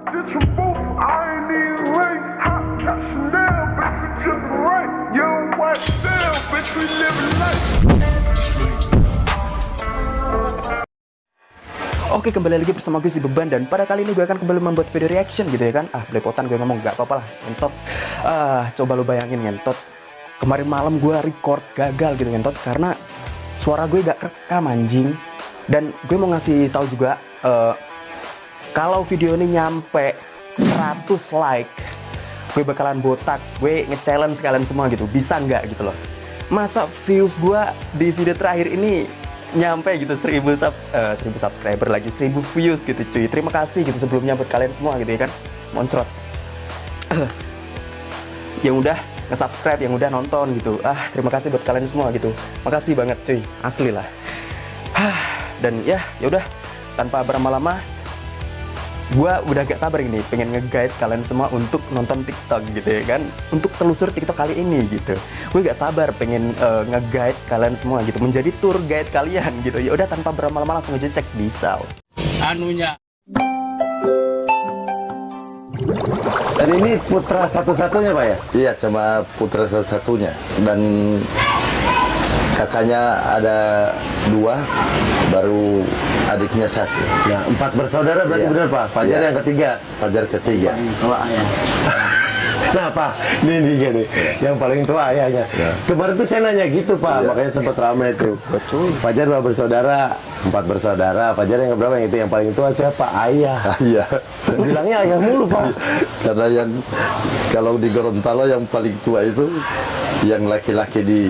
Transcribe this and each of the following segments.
Oke, kembali lagi bersama gue si Beban, dan pada kali ini gue akan kembali membuat video reaction gitu ya kan. Belepotan gue ngomong, gak apa-apa lah, ngentot. Coba lu bayangin ngentot, kemarin malam gue record gagal gitu ngentot karena suara gue gak rekam anjing. Dan gue mau ngasih tahu juga kalau video ini nyampe 100 like, gue bakalan botak. Gue nge-challenge kalian semua gitu, bisa nggak gitu loh. Masa views gue di video terakhir ini nyampe gitu 1000 subscriber lagi, 1000 views gitu cuy. Terima kasih gitu sebelumnya buat kalian semua gitu ya kan. Moncrot yang udah nge-subscribe, yang udah nonton gitu. Terima kasih buat kalian semua gitu. Makasih banget cuy, asli lah. Dan ya udah, tanpa berlama-lama, gua udah gak sabar gini, pengen nge-guide kalian semua untuk nonton TikTok gitu ya kan, untuk telusur TikTok kali ini gitu. Gue gak sabar pengen nge-guide kalian semua gitu, menjadi tour guide kalian gitu. Ya udah, tanpa berlama-lama langsung aja cek Bisal. Anunya. Dan ini putra satu-satunya Pak ya? Iya, cuma putra satu-satunya. Dan kakaknya ada 2, baru adiknya 1. Ya, 4 bersaudara berarti Iya. benar Pak? Fajar Iya. yang ketiga. Fajar ketiga. Nah Pak, ini dia nih, yang paling tua ayahnya. Ya. Kemarin tuh saya nanya gitu Pak, Iya. makanya sempat ramai itu. Fajar 2 bersaudara, 4 bersaudara. Fajar yang berapa yang itu? Yang paling tua siapa? Ayah. Iya. Bilangnya ayah mulu Pak. Karena yang kalau di Gorontalo yang paling tua itu yang laki-laki di.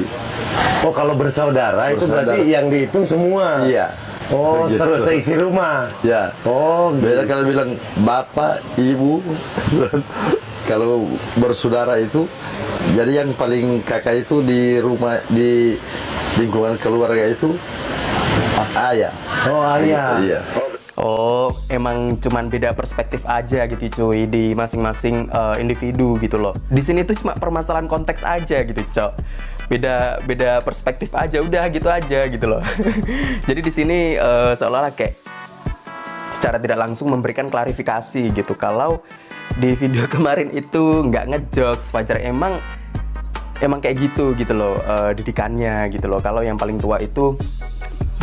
Oh, kalau bersaudara itu Bersaudara. berarti yang dihitung semua. Iya. Oh, Gitu. terus seisi rumah. Ya. Oh, Beda kalau bilang bapak, ibu. Kalau bersaudara itu, jadi yang paling kakak itu di rumah, di lingkungan keluarga itu ayah. Oh, ayah. Iya. Oh, emang cuman beda perspektif aja gitu cuy di masing-masing individu gitu loh. Di sini tuh cuma permasalahan konteks aja gitu, Cok. Beda perspektif aja, udah gitu aja gitu loh. Jadi di sini seolah-olah kayak secara tidak langsung memberikan klarifikasi gitu. Kalau di video kemarin itu nggak ngejokes, Fajar emang kayak gitu loh didikannya gitu loh. Kalau yang paling tua itu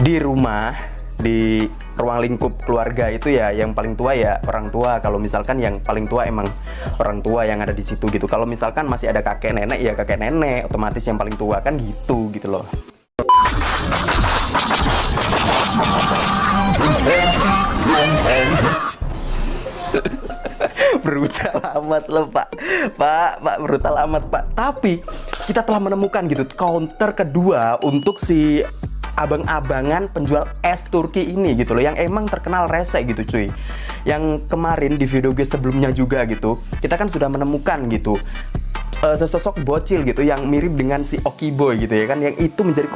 di rumah, di ruang lingkup keluarga itu ya yang paling tua ya orang tua. Kalau misalkan yang paling tua emang orang tua yang ada di situ gitu. Kalau misalkan masih ada kakek nenek ya kakek nenek, otomatis yang paling tua kan gitu loh. Brutal amat loh Pak, brutal amat Pak. Tapi kita telah menemukan gitu counter kedua untuk si abang-abangan penjual es Turki ini gitu loh, yang emang terkenal rese gitu cuy. Yang kemarin di video gue sebelumnya juga gitu, kita kan sudah menemukan gitu sesosok bocil gitu yang mirip dengan si Oki Boy gitu ya kan, yang itu menjadi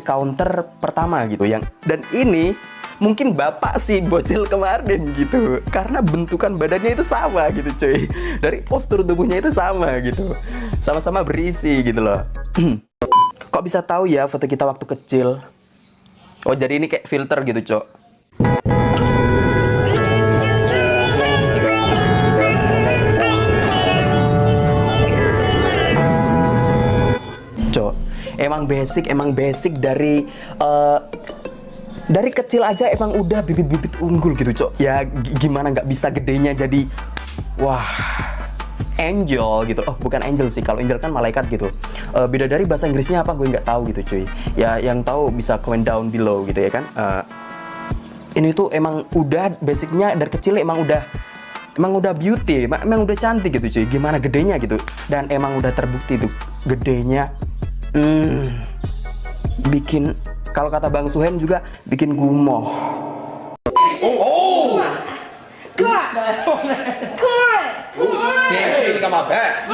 counter pertama gitu. Dan ini mungkin bapak si bocil kemarin gitu, karena bentukan badannya itu sama gitu cuy, dari postur tubuhnya itu sama gitu, sama-sama berisi gitu loh. Kok bisa tahu ya foto kita waktu kecil? Oh, jadi ini kayak filter gitu, Cok. Cok, emang basic dari kecil aja emang udah bibit-bibit unggul gitu, Cok. Ya gimana nggak bisa gedenya jadi wah, angel gitu. Oh, bukan angel sih, kalau angel kan malaikat gitu. Beda dari bahasa Inggrisnya apa gue nggak tahu gitu cuy. Ya yang tahu bisa comment down below gitu ya kan. Ini tuh emang udah basicnya dari kecil emang udah beauty, emang udah cantik gitu cuy. Gimana gedenya gitu. Dan emang udah terbukti tuh gedenya bikin, kalau kata Bang Suhen juga bikin gumoh. Come on!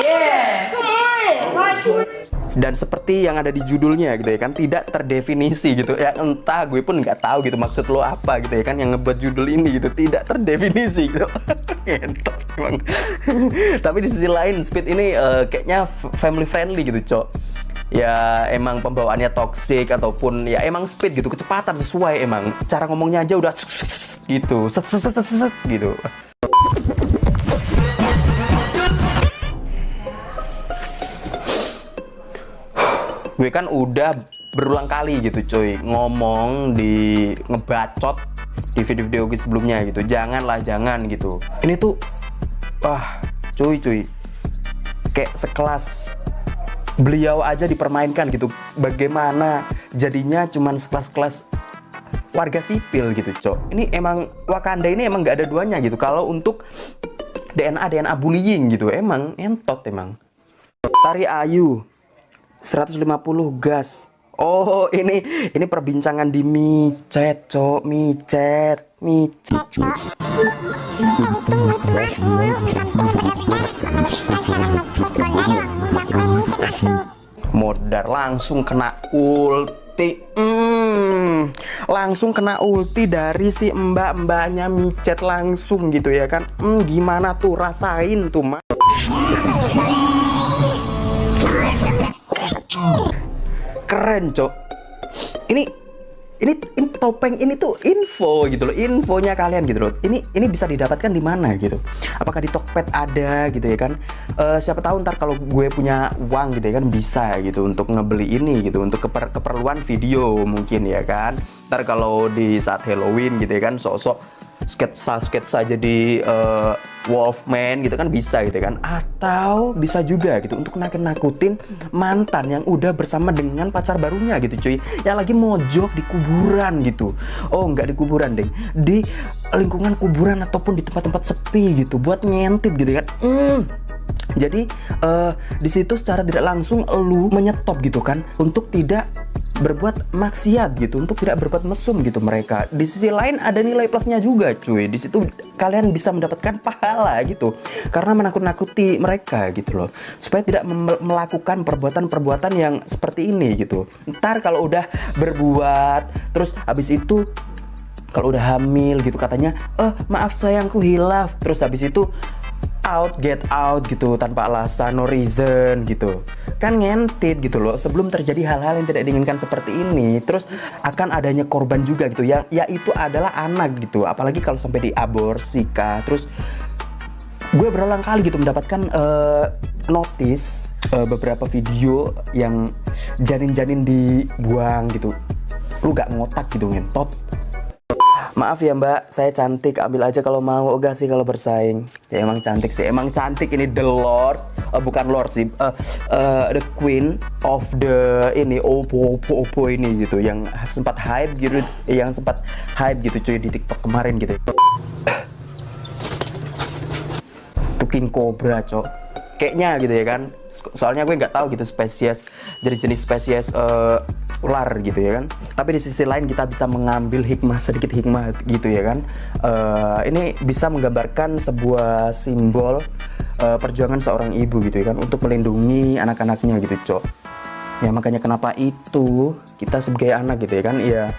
Yeah! Come on! Dan seperti yang ada di judulnya gitu ya kan, tidak terdefinisi gitu ya, entah gue pun nggak tahu gitu maksud lo apa gitu ya kan, yang ngebuat judul ini gitu tidak terdefinisi gitu. Ngentot emang. Tapi di sisi lain Speed ini kayaknya family friendly gitu, Cok. Ya emang pembawaannya toxic ataupun ya emang Speed gitu, kecepatan sesuai, emang cara ngomongnya aja udah gitu, set gitu. gue kan udah berulang kali gitu cuy ngomong di ngebacot di video-video gue sebelumnya gitu, jangan gitu. Ini tuh cuy kayak sekelas beliau aja dipermainkan gitu. Bagaimana jadinya cuman sekelas-kelas warga sipil gitu cok. Ini emang Wakanda ini emang nggak ada duanya gitu. Kalau untuk DNA bullying gitu emang entot emang. Tari Ayu 150 gas. Oh ini perbincangan di micet cok, micet. Modar langsung kena ulti. Langsung kena ulti dari si mbak-mbaknya micet langsung gitu ya kan. Gimana tuh, rasain tuh mah. Keren cok. Ini topeng ini tuh info gitu loh, infonya kalian gitu loh. Ini bisa didapatkan di mana gitu? Apakah di Tokped ada gitu ya kan? Siapa tahu ntar kalau gue punya uang gitu ya kan bisa gitu untuk ngebeli ini gitu untuk keperluan video mungkin ya kan. Ntar kalau di saat Halloween gitu ya kan sok-sok sketsa jadi Wolfman gitu kan bisa gitu kan, atau bisa juga gitu untuk nakutin mantan yang udah bersama dengan pacar barunya gitu cuy, yang lagi mojok di kuburan gitu. Oh nggak di kuburan deh, di lingkungan kuburan ataupun di tempat-tempat sepi gitu buat ngintip gitu kan. Jadi di situ secara tidak langsung lu menyetop gitu kan untuk tidak berbuat maksiat gitu, untuk tidak berbuat mesum gitu mereka. Di sisi lain ada nilai plusnya juga cuy. Di situ kalian bisa mendapatkan pahala gitu karena menakut-nakuti mereka gitu loh, supaya tidak melakukan perbuatan-perbuatan yang seperti ini gitu. Ntar kalau udah berbuat terus habis itu kalau udah hamil gitu katanya, maaf sayangku hilaf, terus habis itu get out gitu tanpa alasan, no reason gitu kan, ngentit gitu loh. Sebelum terjadi hal-hal yang tidak diinginkan seperti ini, terus akan adanya korban juga gitu ya, yaitu adalah anak gitu. Apalagi kalau sampai diaborsi kah. Terus gue berulang kali gitu mendapatkan notice beberapa video yang janin-janin dibuang gitu. Lu gak ngotak gitu, ngentot. Maaf ya mbak, saya cantik, ambil aja kalau mau, enggak sih kalau bersaing. Ya emang cantik sih, emang cantik. Ini the lord, bukan lord sih, the queen of the ini Oppo ini gitu, yang sempat hype gitu, cuy di TikTok kemarin gitu. Itu King Cobra cok, kayaknya gitu ya kan. Soalnya gue nggak tahu gitu jenis spesies ular gitu ya kan. Tapi di sisi lain kita bisa mengambil sedikit hikmah gitu ya kan. Ini bisa menggambarkan sebuah simbol perjuangan seorang ibu gitu ya kan, untuk melindungi anak-anaknya gitu cok. Ya makanya kenapa itu kita sebagai anak gitu ya kan, ya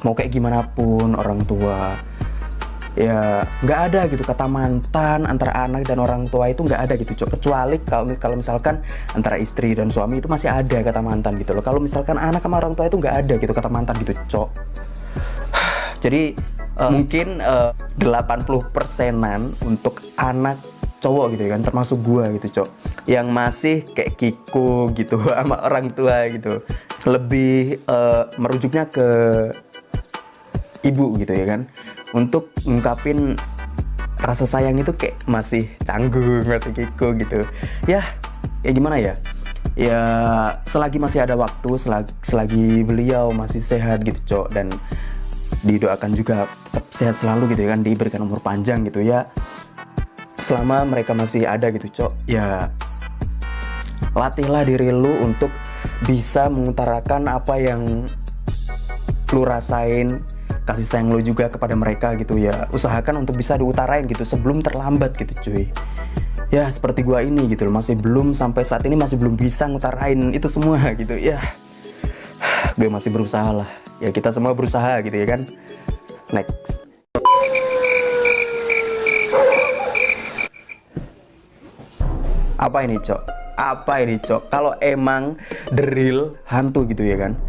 mau kayak gimana pun orang tua, ya nggak ada gitu kata mantan antara anak dan orang tua, itu nggak ada gitu cok. Kecuali kalau misalkan antara istri dan suami itu masih ada kata mantan gitu loh. Kalau misalkan anak sama orang tua itu nggak ada gitu kata mantan gitu cok. Jadi mungkin 80%-an untuk anak cowok gitu kan, termasuk gua gitu cok, yang masih kayak kiko gitu sama orang tua gitu, lebih merujuknya ke ibu gitu ya kan, untuk ngungkapin rasa sayang itu kayak masih canggung, masih kiko gitu ya. Ya gimana ya, ya selagi masih ada waktu, selagi beliau masih sehat gitu cok, dan didoakan juga tetap sehat selalu gitu ya kan, diberikan umur panjang gitu ya. Selama mereka masih ada gitu cok, ya latihlah diri lu untuk bisa mengutarakan apa yang lu rasain, kasih sayang lu juga kepada mereka gitu ya. Usahakan untuk bisa diutarain gitu sebelum terlambat gitu cuy. Ya seperti gua ini gitu loh, masih belum, sampai saat ini masih belum bisa ngutarain itu semua gitu ya. Gue masih berusaha lah, ya kita semua berusaha gitu ya kan. Next. Apa ini cok? Apa ini cok? Kalau emang the real hantu gitu ya kan,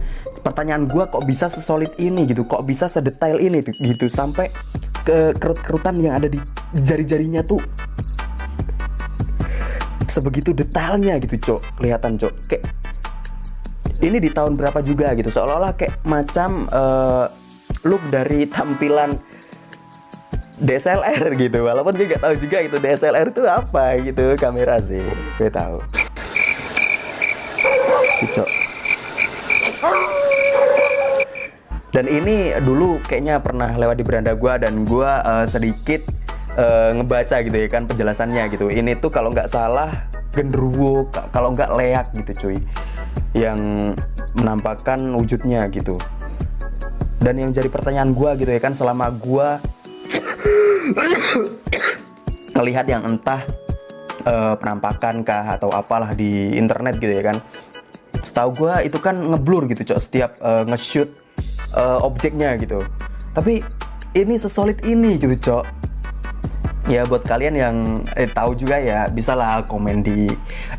pertanyaan gue kok bisa sesolid ini gitu, kok bisa sedetail ini gitu, sampai ke kerut-kerutan yang ada di jari-jarinya tuh sebegitu detailnya gitu cok, kelihatan cok, kayak ini di tahun berapa juga gitu, seolah-olah kayak macam look dari tampilan DSLR gitu, walaupun gue gak tahu juga itu DSLR itu apa gitu, kamera sih gue tahu. Cocok. Dan ini dulu kayaknya pernah lewat di beranda gua dan gua sedikit ngebaca gitu ya kan penjelasannya gitu. Ini tuh kalau nggak salah genderuwo, kalau nggak leak gitu cuy, yang menampakkan wujudnya gitu. Dan yang jadi pertanyaan gua gitu ya kan, selama gua ngelihat yang entah penampakan kah atau apalah di internet gitu ya kan, setahu gue itu kan ngeblur gitu cok setiap nge-shoot objeknya gitu. Tapi ini sesolid ini gitu cok. Ya buat kalian yang tahu juga ya bisa lah komen di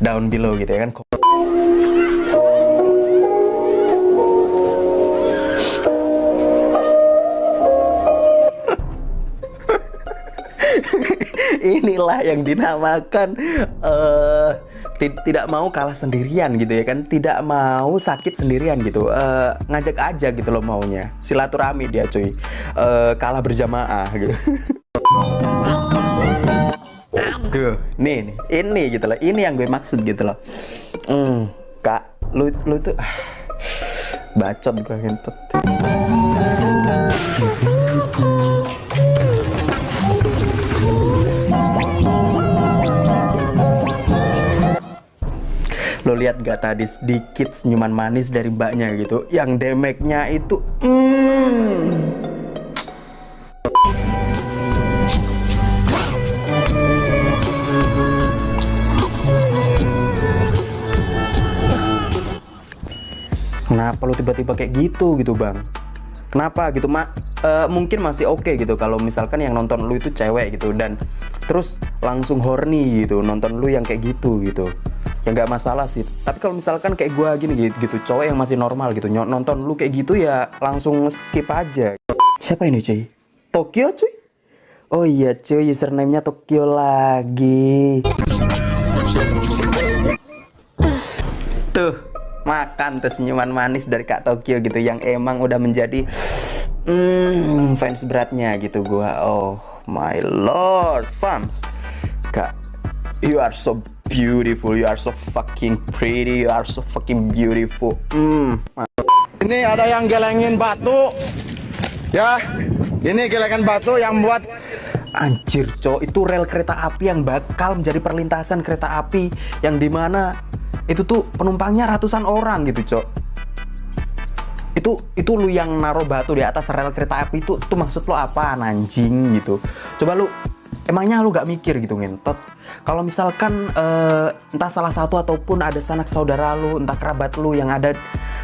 down below gitu ya kan. Inilah yang dinamakan tidak mau kalah sendirian gitu ya kan, tidak mau sakit sendirian gitu, ngajak aja gitu loh maunya, silaturahmi dia cuy, kalah berjamaah gitu. Duh, nih ini gitu loh, ini yang gue maksud gitu loh. Kak, lu tuh bacot gue ngentut. Lo lihat gak tadi sedikit senyuman manis dari mbaknya gitu, yang damage-nya itu Kenapa lo tiba-tiba kayak gitu bang? Kenapa gitu mungkin masih oke gitu kalau misalkan yang nonton lu itu cewek gitu dan terus langsung horny gitu nonton lu yang kayak gitu ya nggak masalah sih. Tapi kalau misalkan kayak gua gini gitu cowok yang masih normal gitu nonton lu kayak gitu ya langsung skip aja. Siapa ini cuy? Tokyo cuy? Oh iya cuy, username-nya Tokyo lagi. Tuh makan tuh senyuman manis dari Kak Tokyo gitu yang emang udah menjadi fans beratnya gitu gua. Oh my lord fams, Kak, you are so beautiful, you are so fucking pretty, you are so fucking beautiful. Ini ada yang gelengin batu, ya. Ini gelengan batu yang buat. Anjir cok, itu rel kereta api yang bakal menjadi perlintasan kereta api yang dimana itu tuh penumpangnya ratusan orang gitu cok. Itu lu yang naruh batu di atas rel kereta api itu maksud lo apa anjing gitu. Coba lu emangnya lu gak mikir gitu ngentot. Kalau misalkan entah salah satu ataupun ada sanak saudara lu, entah kerabat lu yang ada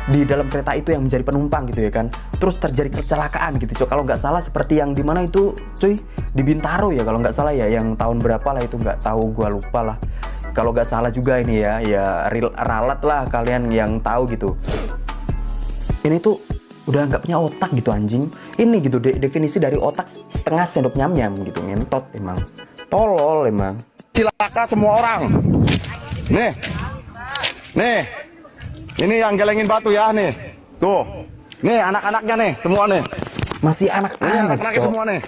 di dalam kereta itu yang menjadi penumpang gitu ya kan, terus terjadi kecelakaan gitu cuy. Kalau nggak salah seperti yang dimana itu cuy, di Bintaro ya kalau nggak salah ya, yang tahun berapa lah itu nggak tahu, gua lupa lah. Kalau nggak salah juga ini ya ralat lah kalian yang tahu gitu. Ini tuh udah nggak punya otak gitu anjing. Ini gitu definisi dari otak setengah sendok nyam-nyam gitu, ngentot emang. Tolol emang. Cilaka semua orang. Nih. Ini yang gelengin batu ya nih. Tuh. Nih anak-anaknya nih, semua nih. Masih Ini anak-anak anak-anaknya cok. semua nih.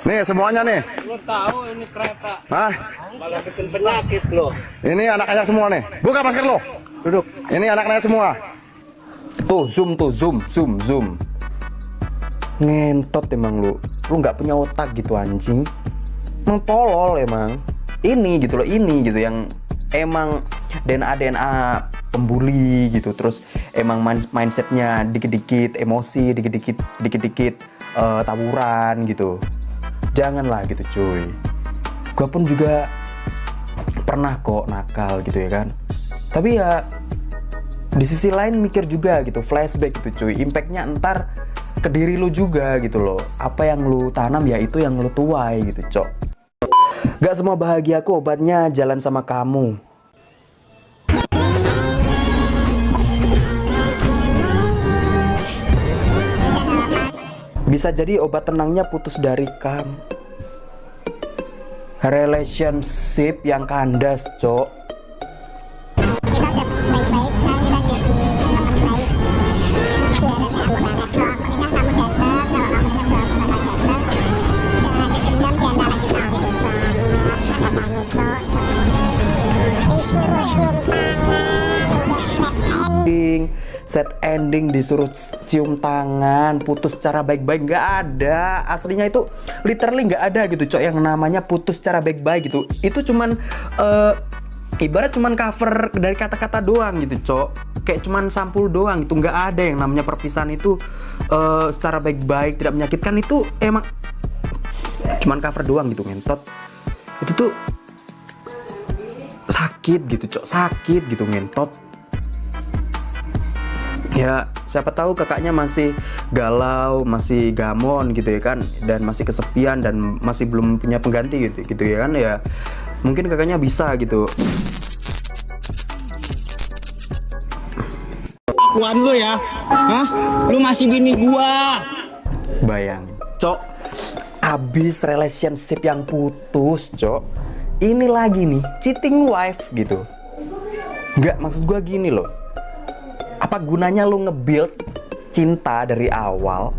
Nih semuanya nih. Lo tahu ini kereta Hah? malah bikin penyakit lo. Ini anak-anaknya semua nih. Buka masker lo. Duduk. Ini anak-anaknya semua. Tuh zoom. Ngentot emang lu nggak punya otak gitu anjing. Emang tolol emang. Ini gitu loh, ini gitu yang emang DNA pembuli gitu. Terus emang mindsetnya dikit-dikit emosi, dikit-dikit taburan gitu. Janganlah gitu cuy. Gua pun juga pernah kok nakal gitu ya kan. Tapi ya di sisi lain mikir juga gitu, flashback gitu cuy. Impactnya ntar ke diri lu juga gitu loh. Apa yang lu tanam ya itu yang lu tuai gitu cok. Gak semua bahagiaku obatnya jalan sama kamu. Bisa jadi obat tenangnya putus dari kamu. Relationship yang kandas cok. set ending, disuruh cium tangan, putus secara baik-baik, nggak ada. Aslinya itu literally nggak ada gitu, Cok, yang namanya putus secara baik-baik gitu. Itu cuman ibarat cuman cover dari kata-kata doang gitu, Cok. Kayak cuman sampul doang gitu, nggak ada yang namanya perpisahan itu secara baik-baik, tidak menyakitkan. Itu emang cuman cover doang gitu, ngentot. Itu tuh sakit gitu, Cok, sakit gitu, ngentot. Ya, siapa tahu kakaknya masih galau, masih gamon gitu ya kan, dan masih kesepian dan masih belum punya pengganti gitu ya kan, ya mungkin kakaknya bisa gitu. Akuan lu ya. Hah? Lu masih bini gua. Bayangin, Cok, abis relationship yang putus, Cok, ini lagi nih cheating wife gitu. Nggak, maksud gua gini loh, apa gunanya lu nge-build cinta dari awal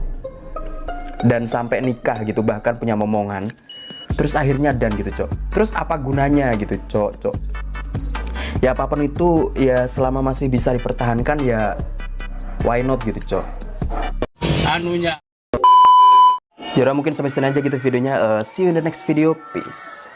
dan sampai nikah gitu, bahkan punya momongan, terus akhirnya dan gitu, Cok. Terus apa gunanya gitu, Cok. Ya apapun itu, ya selama masih bisa dipertahankan, ya why not gitu, Cok. Anunya. Yaudah, mungkin sampai sini aja gitu videonya. See you in the next video. Peace.